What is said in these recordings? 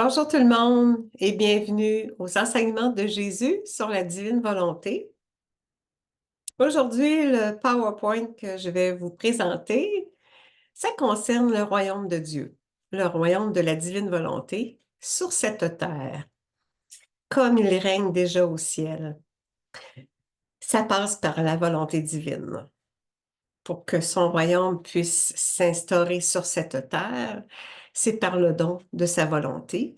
Bonjour tout le monde et bienvenue aux enseignements de Jésus sur la divine volonté. Aujourd'hui, le PowerPoint que je vais vous présenter, ça concerne le royaume de Dieu, le royaume de la divine volonté sur cette terre, comme il règne déjà au ciel. Ça passe par la volonté divine. Pour que son royaume puisse s'instaurer sur cette terre, c'est par le don de sa volonté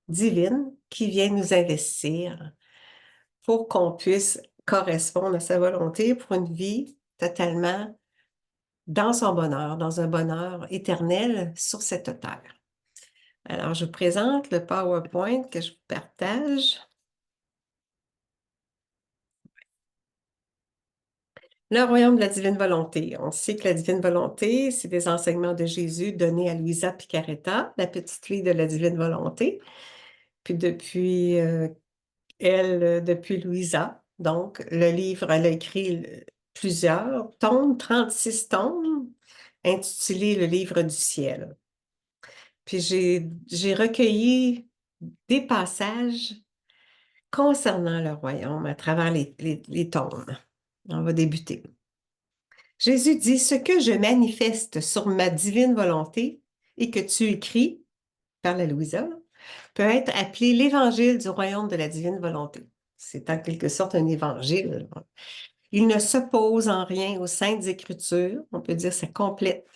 divine qui vient nous investir pour qu'on puisse correspondre à sa volonté pour une vie totalement dans son bonheur, dans un bonheur éternel sur cette terre. Alors, je vous présente le PowerPoint que je vous partage. Le royaume de la divine volonté. On sait que la divine volonté, c'est des enseignements de Jésus donnés à Luisa Picaretta, la petite fille de la divine volonté. Puis depuis Louisa. Donc, le livre, elle a écrit plusieurs tomes, 36 tomes, intitulé Le livre du ciel. Puis j'ai recueilli des passages concernant le royaume à travers les tomes. On va débuter. Jésus dit, ce que je manifeste sur ma divine volonté et que tu écris par la Louisa, peut être appelé l'évangile du royaume de la divine volonté. C'est en quelque sorte un évangile. Il ne s'oppose en rien aux saintes écritures, on peut dire ça complète,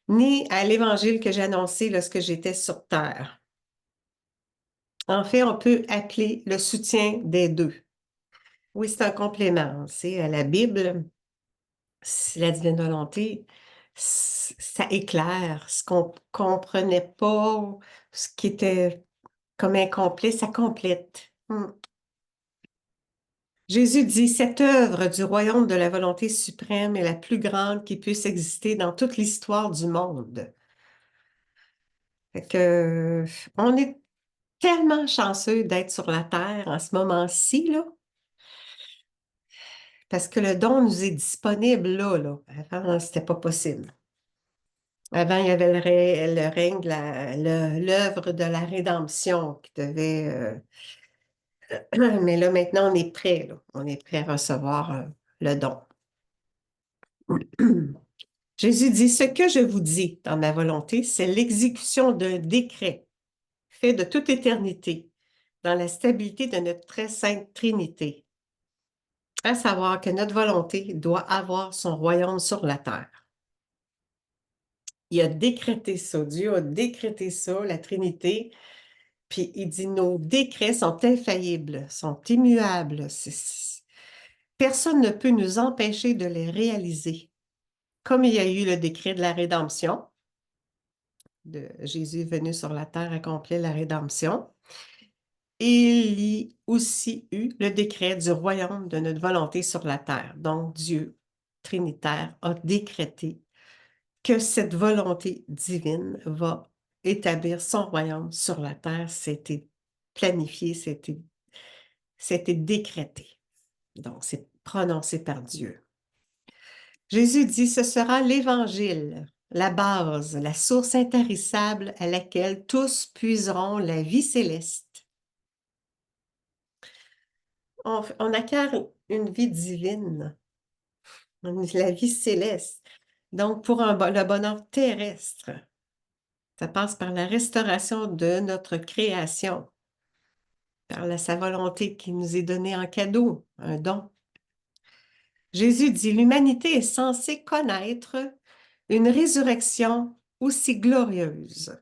ni à l'évangile que j'ai annoncé lorsque j'étais sur terre. En fait, on peut appeler le soutien des deux. Oui, c'est un complément. C'est à la Bible, la divine volonté, ça éclaire ce qu'on ne comprenait pas, ce qui était comme incomplet, ça complète. Jésus dit, cette œuvre du royaume de la volonté suprême est la plus grande qui puisse exister dans toute l'histoire du monde. Fait que, on est tellement chanceux d'être sur la terre en ce moment-ci, là, parce que le don nous est disponible là. Avant, c'était pas possible. Avant, il y avait le règne, l'œuvre de la rédemption qui devait... mais là, maintenant, on est prêt, là. On est prêt à recevoir le don. Jésus dit, ce que je vous dis dans ma volonté, c'est l'exécution d'un décret fait de toute éternité dans la stabilité de notre très sainte Trinité, à savoir que notre volonté doit avoir son royaume sur la terre. Il a décrété ça, Dieu a décrété ça, la Trinité, puis il dit, nos décrets sont infaillibles, sont immuables. Personne ne peut nous empêcher de les réaliser. Comme il y a eu le décret de la rédemption, de Jésus venu sur la terre accomplir la rédemption, il y a aussi eu le décret du royaume de notre volonté sur la terre. Donc, Dieu trinitaire a décrété que cette volonté divine va établir son royaume sur la terre. C'était planifié, c'était décrété. Donc, c'est prononcé par Dieu. Jésus dit, ce sera l'Évangile, la base, la source intarissable à laquelle tous puiseront la vie céleste. On acquiert une vie divine, la vie céleste. Donc, pour le bonheur terrestre, ça passe par la restauration de notre création, par sa volonté qui nous est donnée en cadeau, un don. Jésus dit, l'humanité est censée connaître une résurrection aussi glorieuse.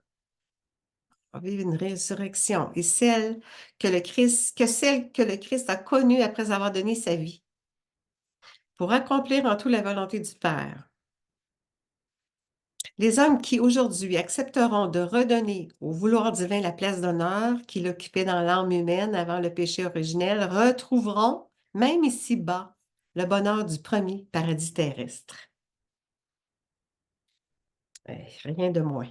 On va vivre une résurrection et celle que le Christ a connue après avoir donné sa vie pour accomplir en tout la volonté du Père. Les hommes qui aujourd'hui accepteront de redonner au vouloir divin la place d'honneur qu'il occupait dans l'âme humaine avant le péché originel retrouveront, même ici-bas, le bonheur du premier paradis terrestre. Rien de moins.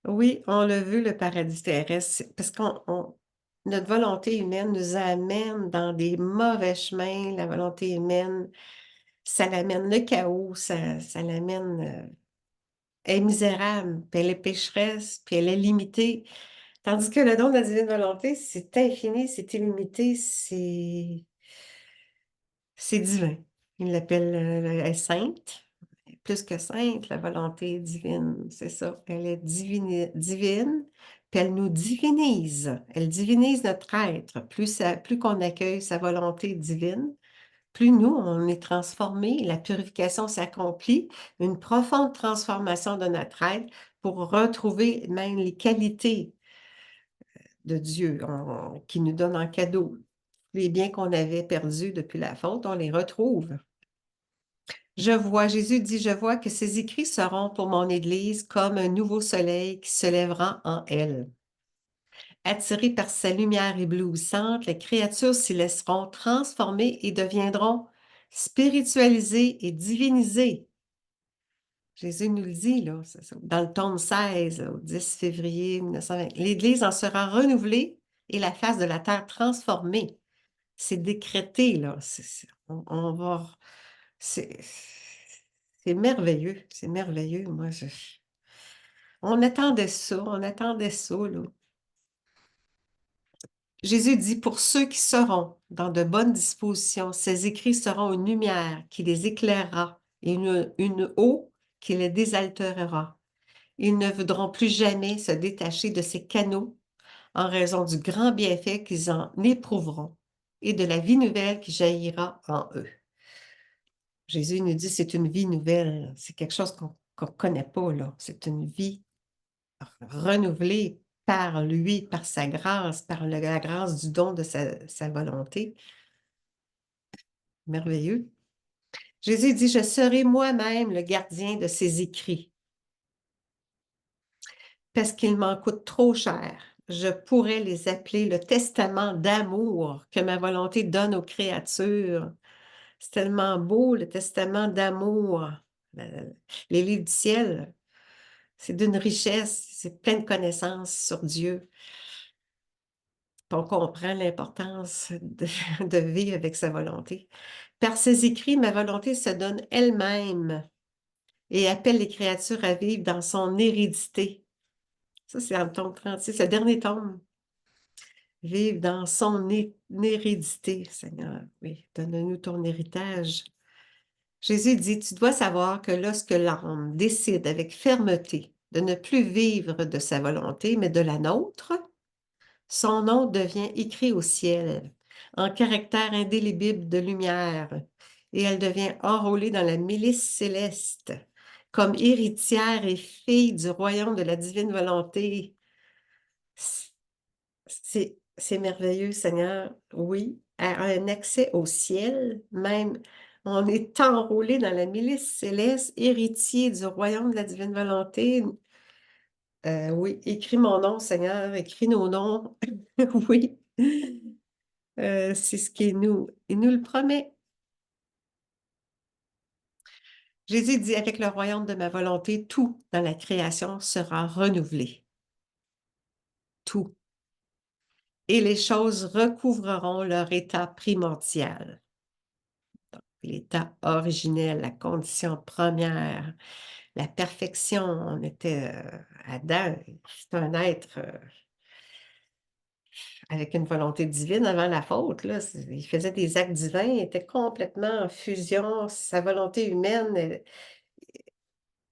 Oui, on l'a vu, le paradis terrestre, parce notre volonté humaine nous amène dans des mauvais chemins. La volonté humaine, ça l'amène le chaos, ça l'amène... elle est misérable, puis elle est pécheresse, puis elle est limitée. Tandis que le don de la divine volonté, c'est infini, c'est illimité, c'est divin. Il l'appelle, elle est sainte, plus que sainte, la volonté divine, c'est ça. Elle est divine, puis elle nous divinise. Elle divinise notre être. Plus qu'on accueille sa volonté divine, plus nous, on est transformés, la purification s'accomplit, une profonde transformation de notre être pour retrouver même les qualités de Dieu qui nous donne en cadeau. Les biens qu'on avait perdus depuis la faute, on les retrouve. Jésus dit, je vois que ces écrits seront pour mon Église comme un nouveau soleil qui se lèvera en elle. Attirées par sa lumière éblouissante, les créatures s'y laisseront transformer et deviendront spiritualisées et divinisées. Jésus nous le dit, là, dans le tome 16, au 10 février 1920. L'Église en sera renouvelée et la face de la terre transformée. C'est décrété, là. On va... C'est c'est merveilleux, c'est merveilleux. On attendait ça, là. Jésus dit, pour ceux qui seront dans de bonnes dispositions, ces écrits seront une lumière qui les éclairera et une eau qui les désaltérera. Ils ne voudront plus jamais se détacher de ces canaux en raison du grand bienfait qu'ils en éprouveront et de la vie nouvelle qui jaillira en eux. Jésus nous dit, c'est une vie nouvelle, c'est quelque chose qu'on ne connaît pas, là. C'est une vie renouvelée par lui, par sa grâce, par la grâce du don de sa volonté. Merveilleux. Jésus dit, je serai moi-même le gardien de ces écrits, parce qu'ils m'en coûtent trop cher. Je pourrais les appeler le testament d'amour que ma volonté donne aux créatures. C'est tellement beau, le testament d'amour. Les livres du ciel, c'est d'une richesse, c'est plein de connaissances sur Dieu. On comprend l'importance de vivre avec sa volonté. Par ses écrits, ma volonté se donne elle-même et appelle les créatures à vivre dans son hérédité. Ça, c'est dans le tome 36, le dernier tome. Vivre dans son hérédité, Seigneur. Oui, donne-nous ton héritage. Jésus dit, tu dois savoir que lorsque l'homme décide avec fermeté de ne plus vivre de sa volonté, mais de la nôtre, son nom devient écrit au ciel, en caractère indélébile de lumière, et elle devient enrôlée dans la milice céleste, comme héritière et fille du royaume de la divine volonté. C'est merveilleux, Seigneur. Oui, à un accès au ciel, même on est enrôlé dans la milice céleste, héritier du royaume de la divine volonté. Oui, écris mon nom, Seigneur, écris nos noms. Oui, c'est ce qui est nous. Il nous le promet. Jésus dit, avec le royaume de ma volonté, tout dans la création sera renouvelé. Tout. Et les choses recouvreront leur état primordial. L'état originel, la condition première, la perfection. On était Adam, c'est un être avec une volonté divine avant la faute. Là. Il faisait des actes divins, il était complètement en fusion. Sa volonté humaine,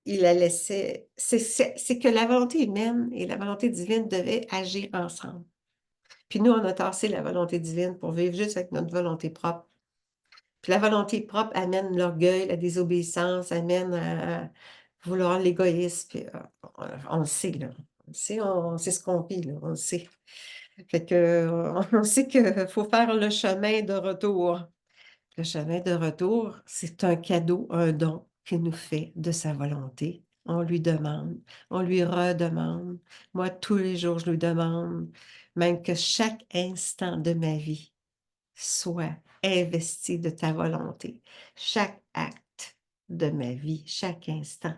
il la laissait. C'est que la volonté humaine et la volonté divine devaient agir ensemble. Puis nous, on a tassé la volonté divine pour vivre juste avec notre volonté propre. Puis la volonté propre amène l'orgueil, la désobéissance, amène à vouloir l'égoïsme. Puis, on le sait, là. On sait ce qu'on vit, là. On le sait. Fait que, on sait qu'il faut faire le chemin de retour. Le chemin de retour, c'est un cadeau, un don qu'il nous fait de sa volonté. On lui demande, on lui redemande. Moi, tous les jours, je lui demande, même que chaque instant de ma vie, sois investi de ta volonté. Chaque acte de ma vie, chaque instant,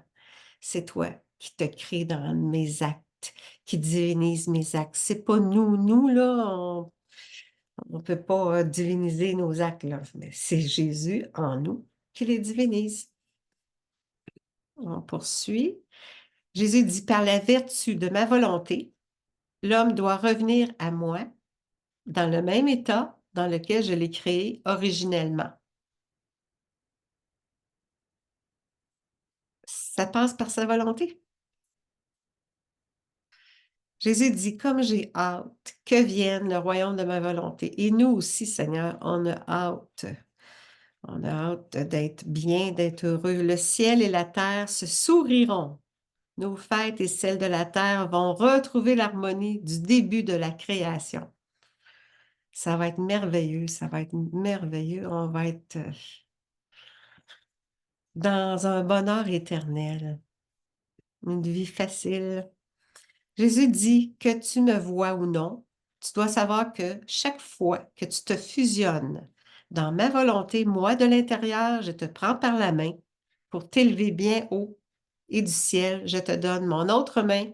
c'est toi qui te crée dans mes actes, qui divinise mes actes. C'est pas nous. Nous, là, on ne peut pas diviniser nos actes, là, mais c'est Jésus en nous qui les divinise. On poursuit. Jésus dit, par la vertu de ma volonté, L'homme doit revenir à moi dans le même état dans lequel je l'ai créé originellement. Ça passe par sa volonté. Jésus dit, comme j'ai hâte que vienne le royaume de ma volonté. Et nous aussi, Seigneur, on a hâte. On a hâte d'être bien, d'être heureux. Le ciel et la terre se souriront. Nos fêtes et celles de la terre vont retrouver l'harmonie du début de la création. Ça va être merveilleux, ça va être merveilleux. On va être dans un bonheur éternel, une vie facile. Jésus dit que tu me vois ou non, tu dois savoir que chaque fois que tu te fusionnes dans ma volonté, moi de l'intérieur, je te prends par la main pour t'élever bien haut et du ciel, je te donne mon autre main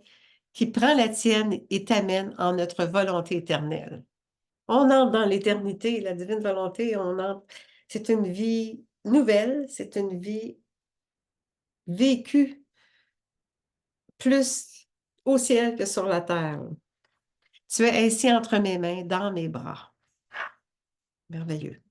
qui prend la tienne et t'amène en notre volonté éternelle. On entre dans l'éternité, la divine volonté, on entre. C'est une vie nouvelle, c'est une vie vécue plus au ciel que sur la terre. Tu es ainsi entre mes mains, dans mes bras. Merveilleux.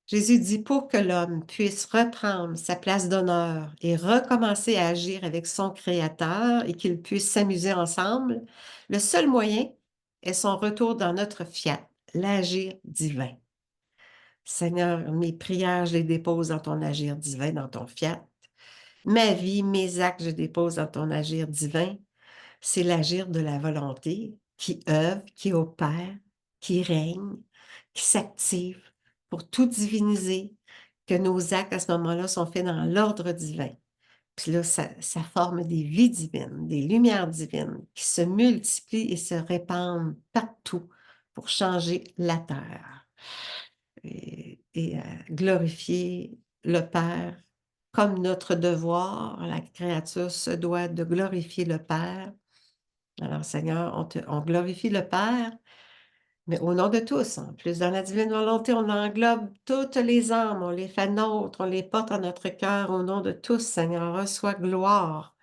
Jésus dit, pour que l'homme puisse reprendre sa place d'honneur et recommencer à agir avec son Créateur et qu'ils puissent s'amuser ensemble, le seul moyen est son retour dans notre fiat, l'agir divin. Seigneur, mes prières, je les dépose dans ton agir divin, dans ton fiat. Ma vie, mes actes, je dépose dans ton agir divin. C'est l'agir de la volonté qui œuvre, qui opère, qui règne, qui s'active pour tout diviniser, que nos actes à ce moment-là sont faits dans l'ordre divin. Puis là, ça forme des vies divines, des lumières divines qui se multiplient et se répandent partout pour changer la terre et glorifier le Père comme notre devoir. La créature se doit de glorifier le Père. Alors, Seigneur, on glorifie le Père, mais au nom de tous. En plus, dans la divine volonté, on englobe toutes les âmes, on les fait nôtres, on les porte en notre cœur au nom de tous. Seigneur, reçois gloire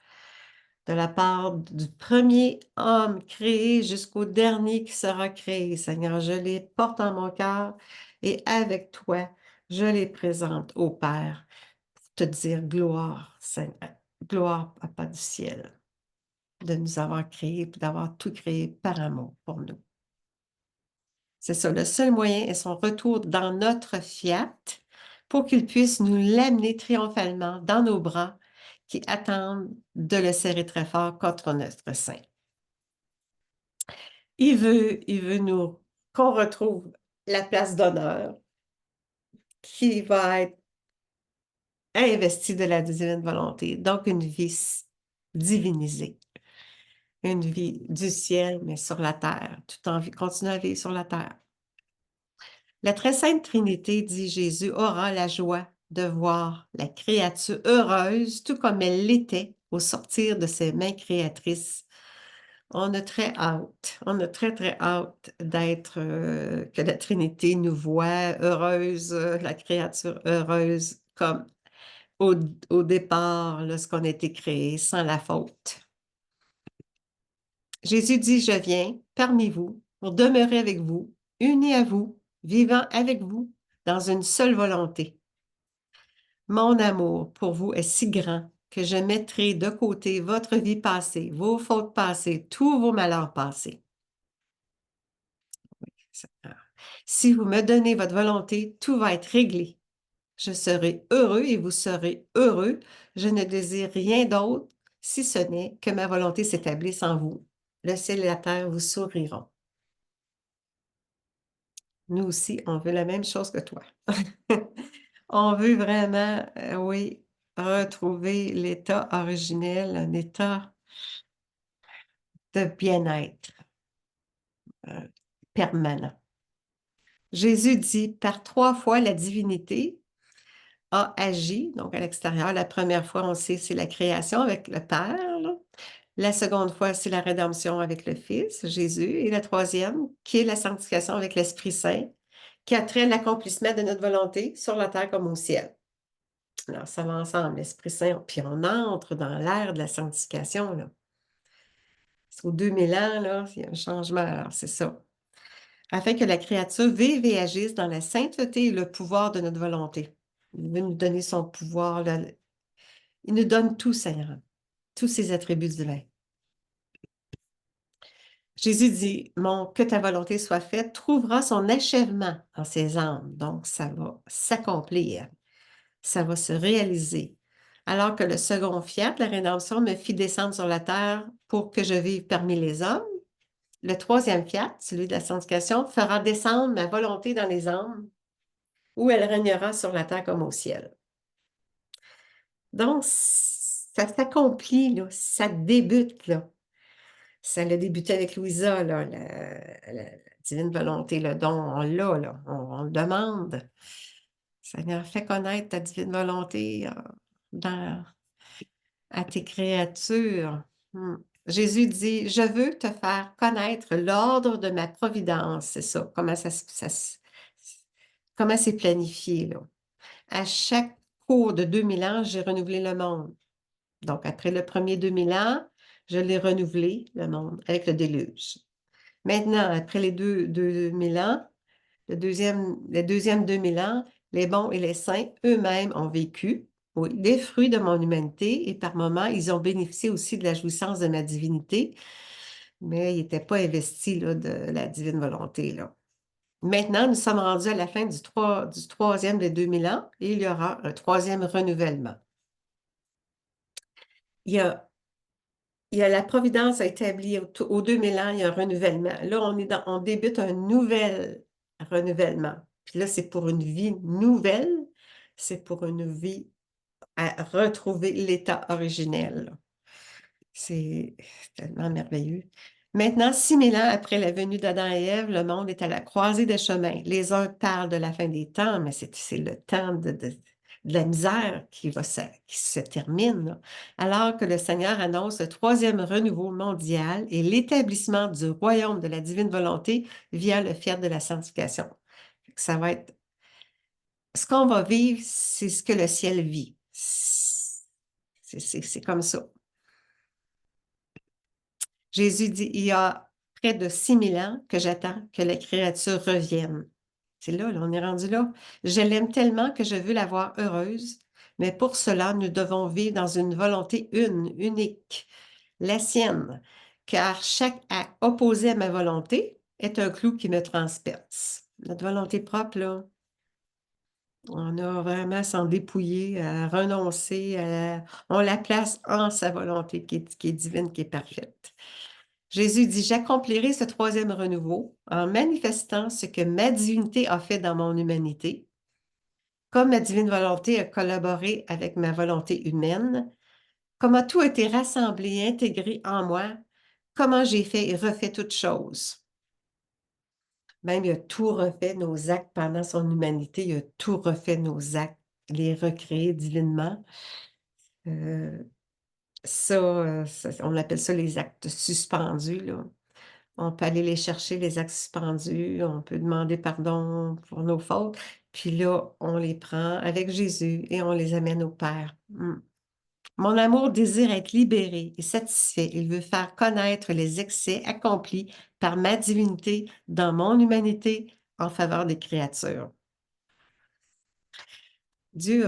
de la part du premier homme créé jusqu'au dernier qui sera créé. Seigneur, je les porte en mon cœur et avec toi, je les présente au Père pour te dire gloire, Seigneur, gloire, Papa du ciel, de nous avoir créés et d'avoir tout créé par amour pour nous. C'est ça, le seul moyen est son retour dans notre fiat pour qu'il puisse nous l'amener triomphalement dans nos bras qui attendent de le serrer très fort contre notre sein. Il veut nous qu'on retrouve la place d'honneur qui va être investie de la divine volonté, donc une vie divinisée, une vie du ciel, mais sur la terre, tout en continuer à vivre sur la terre. La très sainte Trinité, dit Jésus, aura la joie de voir la créature heureuse, tout comme elle l'était au sortir de ses mains créatrices. On a très hâte, on a très, très hâte d'être, que la Trinité nous voit heureuse, la créature heureuse, comme au, au départ, lorsqu'on a été créé, sans la faute. Jésus dit, je viens parmi vous pour demeurer avec vous, uni à vous, vivant avec vous dans une seule volonté. Mon amour pour vous est si grand que je mettrai de côté votre vie passée, vos fautes passées, tous vos malheurs passés. Si vous me donnez votre volonté, tout va être réglé. Je serai heureux et vous serez heureux. Je ne désire rien d'autre, si ce n'est que ma volonté s'établisse en vous. Le ciel et la terre vous souriront. Nous aussi, on veut la même chose que toi. On veut vraiment, oui, retrouver l'état originel, un état de bien-être permanent. Jésus dit, par 3 fois, la divinité a agi, donc à l'extérieur. La première fois, on sait, c'est la création avec le Père, là. La seconde fois, c'est la rédemption avec le Fils, Jésus. Et la troisième, qui est la sanctification avec l'Esprit Saint, qui a trait à l'accomplissement de notre volonté sur la terre comme au ciel. Alors, ça va ensemble, l'Esprit Saint. Puis on entre dans l'ère de la sanctification, là. Aux 2000 ans, là, il y a un changement. Alors, c'est ça. Afin que la créature vive et agisse dans la sainteté et le pouvoir de notre volonté. Il veut nous donner son pouvoir. Là. Il nous donne tout, Seigneur, tous ses attributs divins. Jésus dit, que ta volonté soit faite, trouvera son achèvement en ses âmes. Donc, ça va s'accomplir, ça va se réaliser. Alors que le second fiat, la rédemption, me fit descendre sur la terre pour que je vive parmi les hommes. Le troisième fiat, celui de la sanctification, fera descendre ma volonté dans les âmes, où elle régnera sur la terre comme au ciel. Donc, ça s'accomplit, là, ça débute, là. Ça a débuté avec Louisa, là, la divine volonté, le don, on l'a, là, on le demande. Seigneur, fais connaître ta divine volonté à tes créatures. Jésus dit, je veux te faire connaître l'ordre de ma providence. C'est ça, comment c'est planifié, là. À chaque cours de 2000 ans, j'ai renouvelé le monde. Donc, après le premier 2000 ans, je l'ai renouvelé, le monde, avec le déluge. Maintenant, après les 2000 ans, le deuxième 2000 ans, les bons et les saints eux-mêmes ont vécu, oui, des fruits de mon humanité et par moments, ils ont bénéficié aussi de la jouissance de ma divinité, mais ils n'étaient pas investis là, de la divine volonté. Là. Maintenant, nous sommes rendus à la fin du troisième des 2000 ans et il y aura un troisième renouvellement. Il y a la Providence a établi au 2000 ans, il y a un renouvellement. Là, on débute un nouvel renouvellement. Puis là, c'est pour une vie nouvelle, c'est pour une vie à retrouver l'état originel. C'est tellement merveilleux. Maintenant, 6000 ans après la venue d'Adam et Ève, le monde est à la croisée des chemins. Les uns parlent de la fin des temps, mais c'est le temps de la misère qui se termine, là. Alors que le Seigneur annonce le troisième renouveau mondial et l'établissement du royaume de la divine volonté via le fiat de la sanctification. Ça va être... Ce qu'on va vivre, c'est ce que le ciel vit. C'est comme ça. Jésus dit, il y a près de 6000 ans que j'attends que la créature revienne. C'est là, on est rendu là. Je l'aime tellement que je veux la voir heureuse, mais pour cela, nous devons vivre dans une volonté unique, la sienne, car chaque acte opposé à ma volonté est un clou qui me transperce. Notre volonté propre, là, on a vraiment à s'en dépouiller, à renoncer, on la place en sa volonté qui est divine, qui est parfaite. Jésus dit, j'accomplirai ce troisième renouveau en manifestant ce que ma divinité a fait dans mon humanité. Comme ma divine volonté a collaboré avec ma volonté humaine, comment tout a été rassemblé et intégré en moi, comment j'ai fait et refait toutes choses. Même il a tout refait nos actes pendant son humanité, il a tout refait nos actes, les recréer divinement. On appelle ça les actes suspendus, là. On peut aller les chercher, les actes suspendus, on peut demander pardon pour nos fautes, puis là, on les prend avec Jésus et on les amène au Père. Mon amour désire être libéré et satisfait. Il veut faire connaître les excès accomplis par ma divinité dans mon humanité en faveur des créatures. Dieu,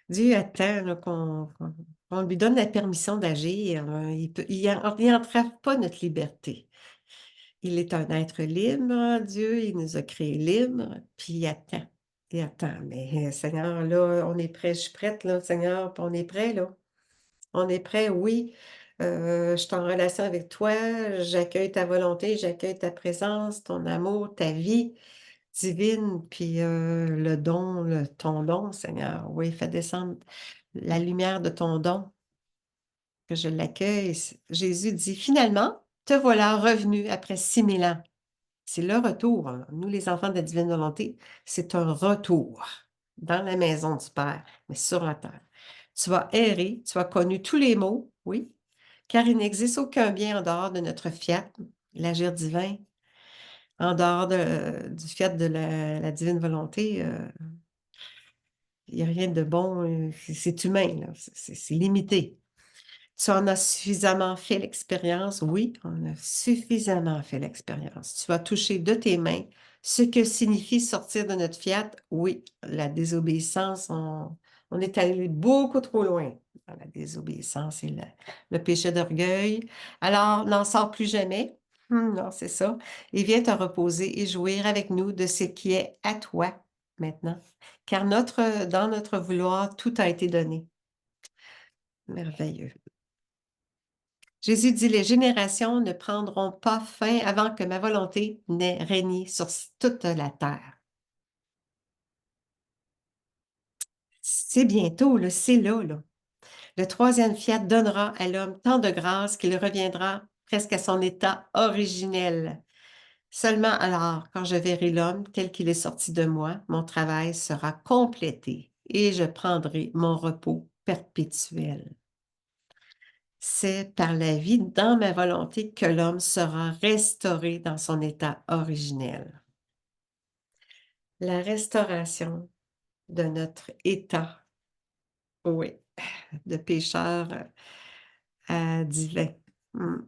Dieu attend là, qu'on lui donne la permission d'agir. Il n'entrave pas notre liberté. Il est un être libre, Dieu, il nous a créés libres, puis il attend. Il attend. Mais Seigneur, là, on est prêt, je suis prête, là, Seigneur, puis on est prêt, là. On est prêt, oui. Je suis en relation avec toi, j'accueille ta volonté, j'accueille ta présence, ton amour, ta vie divine, puis le don, ton don, Seigneur. Oui, fais descendre la lumière de ton don, que je l'accueille. Jésus dit, finalement, te voilà revenu après 6000 ans. C'est le retour, hein. Nous, les enfants de la divine volonté, c'est un retour dans la maison du Père, mais sur la terre. Tu vas errer, tu as connu tous les maux, oui, car il n'existe aucun bien en dehors de notre fiat, l'agir divin, en dehors du fiat de la divine volonté. Il n'y a rien de bon, c'est humain, là, c'est limité. Tu en as suffisamment fait l'expérience? Oui, on a suffisamment fait l'expérience. Tu as touché de tes mains ce que signifie sortir de notre fiat? Oui, la désobéissance, on est allé beaucoup trop loin dans la désobéissance et le péché d'orgueil. Alors, n'en sors plus jamais. Non, c'est ça. Et viens te reposer et jouir avec nous de ce qui est à toi maintenant. Car dans notre vouloir, tout a été donné. Merveilleux. Jésus dit, les générations ne prendront pas fin avant que ma volonté n'ait régné sur toute la terre. C'est bientôt, là, c'est là, là. Le troisième fiat donnera à l'homme tant de grâce qu'il reviendra presque à son état originel. Seulement alors, quand je verrai l'homme tel qu'il est sorti de moi, mon travail sera complété et je prendrai mon repos perpétuel. C'est par la vie dans ma volonté que l'homme sera restauré dans son état originel. La restauration de notre état, oui, de pécheur à divin. Mm.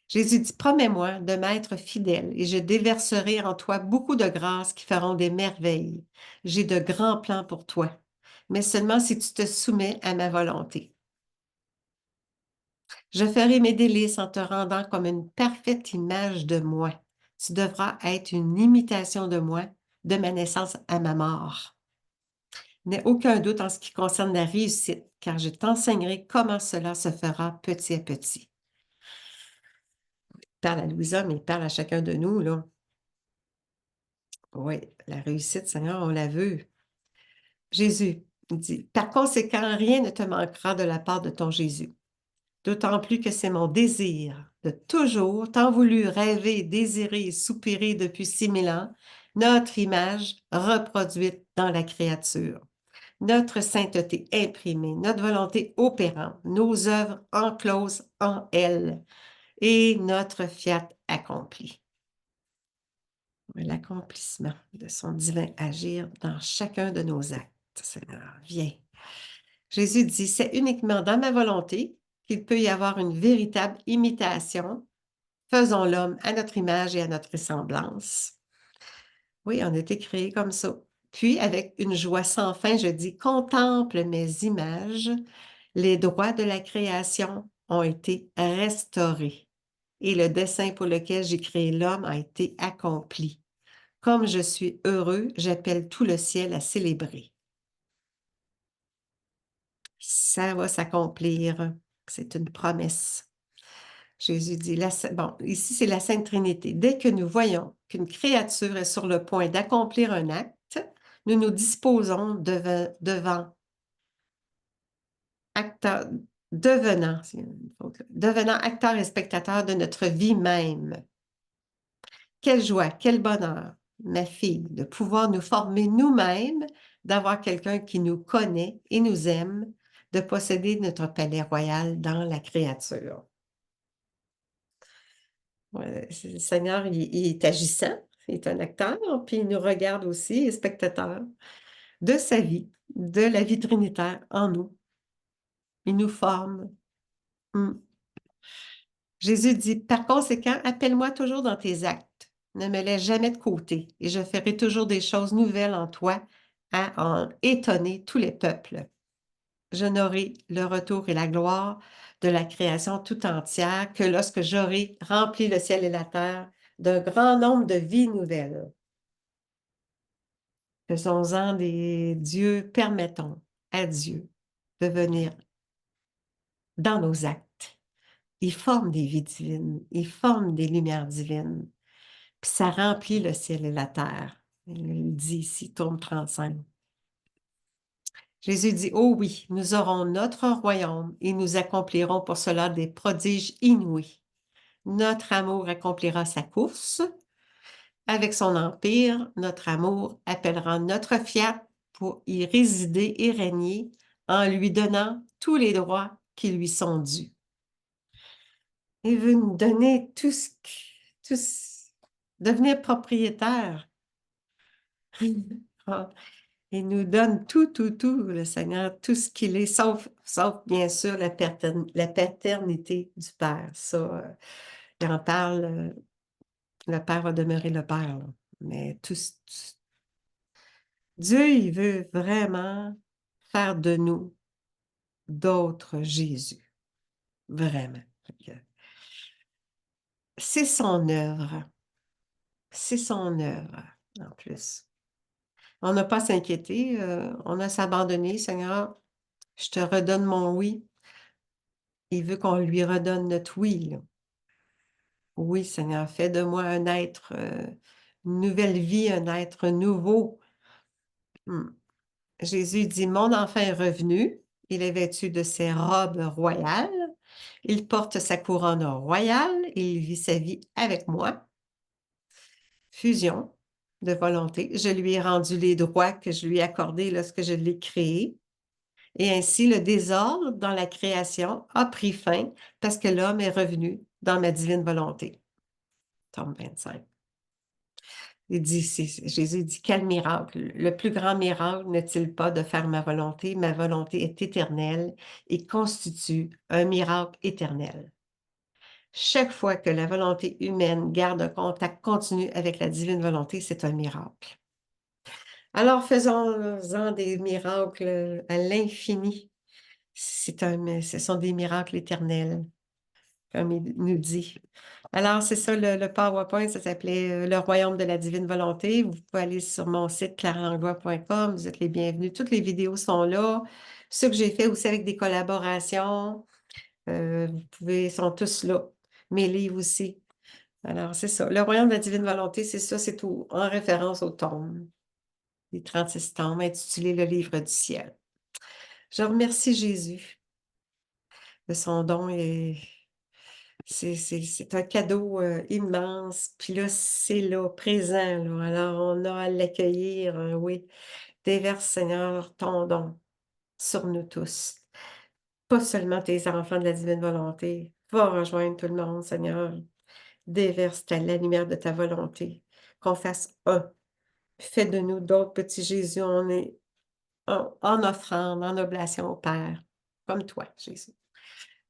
Jésus dit, promets-moi de m'être fidèle et je déverserai en toi beaucoup de grâces qui feront des merveilles. J'ai de grands plans pour toi, mais seulement si tu te soumets à ma volonté. Je ferai mes délices en te rendant comme une parfaite image de moi. Tu devras être une imitation de moi, de ma naissance à ma mort. Il n'y a aucun doute en ce qui concerne la réussite, car je t'enseignerai comment cela se fera petit à petit. Il parle à Louisa, mais il parle à chacun de nous, là. Oui, la réussite, Seigneur, on la veut. Jésus dit, par conséquent, rien ne te manquera de la part de ton Jésus. D'autant plus que c'est mon désir de toujours, tant voulu rêver, désirer et soupirer depuis 6000 ans, notre image reproduite dans la créature, notre sainteté imprimée, notre volonté opérante, nos œuvres encloses en elle et notre fiat accompli. L'accomplissement de son divin agir dans chacun de nos actes. Seigneur, viens. Jésus dit, c'est uniquement dans ma volonté qu'il peut y avoir une véritable imitation. Faisons l'homme à notre image et à notre ressemblance. Oui, on a été créés comme ça. Puis, avec une joie sans fin, je dis, contemple mes images. Les droits de la création ont été restaurés et le dessein pour lequel j'ai créé l'homme a été accompli. Comme je suis heureux, j'appelle tout le ciel à célébrer. Ça va s'accomplir. C'est une promesse. Jésus dit, bon, ici c'est la Sainte Trinité. Dès que nous voyons qu'une créature est sur le point d'accomplir un acte, nous nous disposons acteur, devenant, devenant acteur et spectateur de notre vie même. Quelle joie, quel bonheur, ma fille, de pouvoir nous former nous-mêmes, d'avoir quelqu'un qui nous connaît et nous aime, de posséder notre palais royal dans la créature. Ouais, le Seigneur, il est agissant, il est un acteur, puis il nous regarde aussi, il est spectateur de sa vie, de la vie trinitaire en nous. Il nous forme. Mm. Jésus dit, par conséquent, appelle-moi toujours dans tes actes. Ne me laisse jamais de côté, et je ferai toujours des choses nouvelles en toi à en étonner tous les peuples. Je n'aurai le retour et la gloire de la création tout entière que lorsque j'aurai rempli le ciel et la terre d'un grand nombre de vies nouvelles. Faisons-en des dieux, permettons à Dieu de venir dans nos actes. Il forme des vies divines, il forme des lumières divines, puis ça remplit le ciel et la terre. Il dit ici, tourne 35. Jésus dit, oh oui, nous aurons notre royaume et nous accomplirons pour cela des prodiges inouïs. Notre amour accomplira sa course. Avec son empire, notre amour appellera notre fiat pour y résider et régner en lui donnant tous les droits qui lui sont dus. Il veut nous donner devenir propriétaire. Il nous donne tout, le Seigneur, tout ce qu'il est, sauf bien sûr la paternité du Père. Ça, il en parle, le Père va demeurer le Père, là. Mais Dieu, il veut vraiment faire de nous d'autres Jésus. Vraiment. Fait que c'est son œuvre. C'est son œuvre, en plus. On n'a pas à s'inquiéter, on a à s'abandonner. Seigneur, je te redonne mon oui. Il veut qu'on lui redonne notre oui, là. Oui, Seigneur, fais de moi un être, une nouvelle vie, un être nouveau. Hmm. Jésus dit, mon enfant est revenu, il est vêtu de ses robes royales, il porte sa couronne royale, il vit sa vie avec moi. Fusion de volonté. Je lui ai rendu les droits que je lui ai accordés lorsque je l'ai créé. Et ainsi, le désordre dans la création a pris fin parce que l'homme est revenu dans ma divine volonté. Tome 25. Jésus dit, quel miracle! Le plus grand miracle n'est-il pas de faire ma volonté? Ma volonté est éternelle et constitue un miracle éternel. Chaque fois que la volonté humaine garde un contact continu avec la divine volonté, c'est un miracle. Alors faisons-en des miracles à l'infini. Ce sont des miracles éternels, comme il nous dit. Alors, c'est ça, le PowerPoint, ça s'appelait Le Royaume de la Divine Volonté. Vous pouvez aller sur mon site claralanglois.com, vous êtes les bienvenus. Toutes les vidéos sont là. Ce que j'ai fait aussi avec des collaborations, sont tous là. Mes livres aussi. Alors, c'est ça. Le Royaume de la Divine Volonté, c'est ça, c'est tout en référence au tome. Les 36 tomes intitulés Le Livre du Ciel. Je remercie Jésus de son don et c'est un cadeau immense. Puis là, c'est là, présent, là. Alors, on a à l'accueillir, oui. Déverse, Seigneur, ton don sur nous tous. Pas seulement tes enfants de la divine volonté. Va rejoindre tout le monde, Seigneur. Déverse la lumière de ta volonté. Qu'on fasse un. Fais de nous d'autres petits Jésus. On est en offrande, en oblation au Père. Comme toi, Jésus.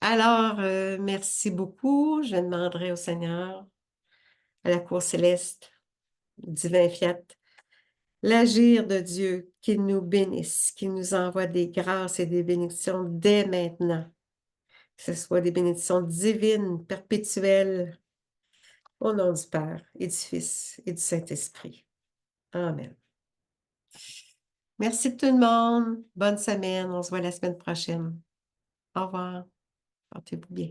Alors, merci beaucoup. Je demanderai au Seigneur, à la cour céleste, au divin fiat, l'agir de Dieu, qu'il nous bénisse, qu'il nous envoie des grâces et des bénédictions dès maintenant. Que ce soit des bénédictions divines, perpétuelles, au nom du Père et du Fils et du Saint-Esprit. Amen. Merci tout le monde. Bonne semaine. On se voit la semaine prochaine. Au revoir. Portez-vous bien.